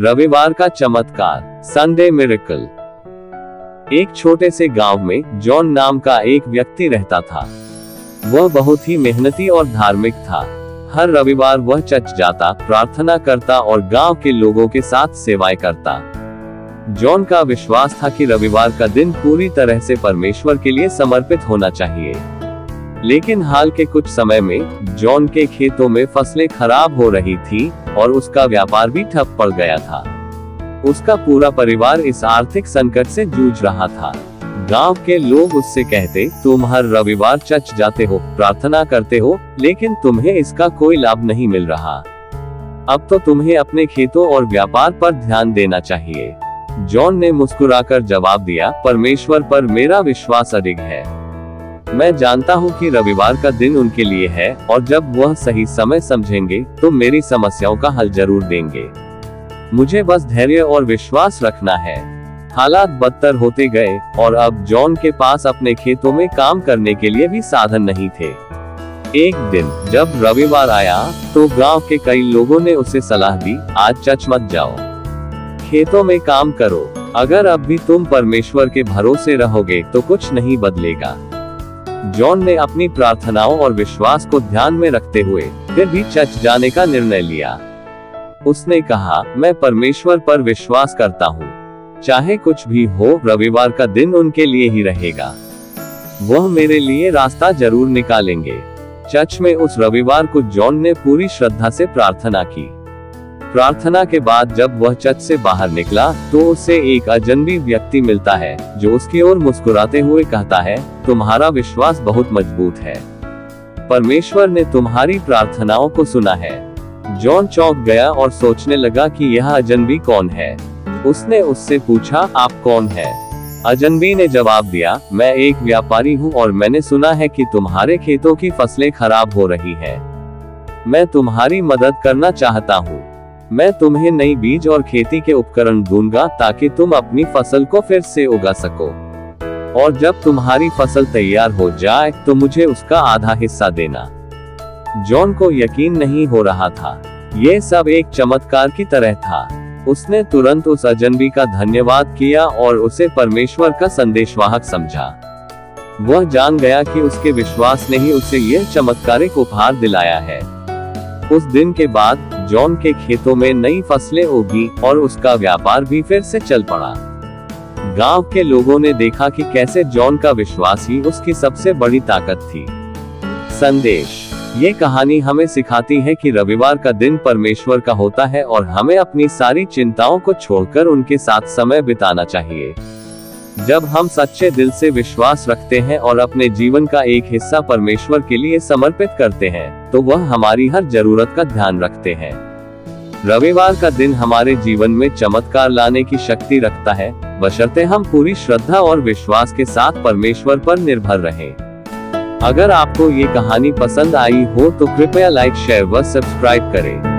रविवार का चमत्कार, संडे मिरेकल। एक छोटे से गांव में जॉन नाम का एक व्यक्ति रहता था। वह बहुत ही मेहनती और धार्मिक था। हर रविवार वह चर्च जाता, प्रार्थना करता और गांव के लोगों के साथ सेवाएं करता। जॉन का विश्वास था कि रविवार का दिन पूरी तरह से परमेश्वर के लिए समर्पित होना चाहिए। लेकिन हाल के कुछ समय में जॉन के खेतों में फसलें खराब हो रही थी और उसका व्यापार भी ठप पड़ गया था। उसका पूरा परिवार इस आर्थिक संकट से जूझ रहा था। गांव के लोग उससे कहते, तुम हर रविवार चर्च जाते हो, प्रार्थना करते हो, लेकिन तुम्हें इसका कोई लाभ नहीं मिल रहा। अब तो तुम्हें अपने खेतों और व्यापार पर ध्यान देना चाहिए। जॉन ने मुस्कुराकर जवाब दिया, परमेश्वर पर मेरा विश्वास अडिग है। मैं जानता हूँ कि रविवार का दिन उनके लिए है और जब वह सही समय समझेंगे तो मेरी समस्याओं का हल जरूर देंगे। मुझे बस धैर्य और विश्वास रखना है। हालात बदतर होते गए और अब जॉन के पास अपने खेतों में काम करने के लिए भी साधन नहीं थे। एक दिन जब रविवार आया तो गांव के कई लोगों ने उसे सलाह दी, आज चर्च मत जाओ, खेतों में काम करो। अगर अब भी तुम परमेश्वर के भरोसे रहोगे तो कुछ नहीं बदलेगा। जॉन ने अपनी प्रार्थनाओं और विश्वास को ध्यान में रखते हुए फिर भी चर्च जाने का निर्णय लिया। उसने कहा, मैं परमेश्वर पर विश्वास करता हूँ, चाहे कुछ भी हो, रविवार का दिन उनके लिए ही रहेगा। वह मेरे लिए रास्ता जरूर निकालेंगे। चर्च में उस रविवार को जॉन ने पूरी श्रद्धा से प्रार्थना की। प्रार्थना के बाद जब वह चर्च से बाहर निकला तो उसे एक अजनबी व्यक्ति मिलता है जो उसकी ओर मुस्कुराते हुए कहता है, तुम्हारा विश्वास बहुत मजबूत है, परमेश्वर ने तुम्हारी प्रार्थनाओं को सुना है। जॉन चौंक गया और सोचने लगा कि यह अजनबी कौन है। उसने उससे पूछा, आप कौन है? अजनबी ने जवाब दिया, मैं एक व्यापारी हूँ और मैंने सुना है कि तुम्हारे खेतों की फसलें खराब हो रही हैं। मैं तुम्हारी मदद करना चाहता हूँ। मैं तुम्हें नई बीज और खेती के उपकरण दूंगा ताकि तुम अपनी फसल को फिर से उगा सको। और जब तुम्हारी फसल तैयार हो जाए तो मुझे उसका आधा हिस्सा देना। जॉन को यकीन नहीं हो रहा था। यह सब एक चमत्कार की तरह था। उसने तुरंत उस अजनबी का धन्यवाद किया और उसे परमेश्वर का संदेशवाहक समझा। वह जान गया कि उसके विश्वास ने ही उसे यह चमत्कारिक उपहार दिलाया है। उस दिन के बाद जॉन के खेतों में नई फसलें उगी और उसका व्यापार भी फिर से चल पड़ा। गांव के लोगों ने देखा कि कैसे जॉन का विश्वास ही उसकी सबसे बड़ी ताकत थी। संदेश, ये कहानी हमें सिखाती है कि रविवार का दिन परमेश्वर का होता है और हमें अपनी सारी चिंताओं को छोड़कर उनके साथ समय बिताना चाहिए। जब हम सच्चे दिल से विश्वास रखते हैं और अपने जीवन का एक हिस्सा परमेश्वर के लिए समर्पित करते हैं तो वह हमारी हर जरूरत का ध्यान रखते हैं। रविवार का दिन हमारे जीवन में चमत्कार लाने की शक्ति रखता है, बशर्ते हम पूरी श्रद्धा और विश्वास के साथ परमेश्वर पर निर्भर रहें। अगर आपको ये कहानी पसंद आई हो तो कृपया लाइक, शेयर व सब्सक्राइब करें।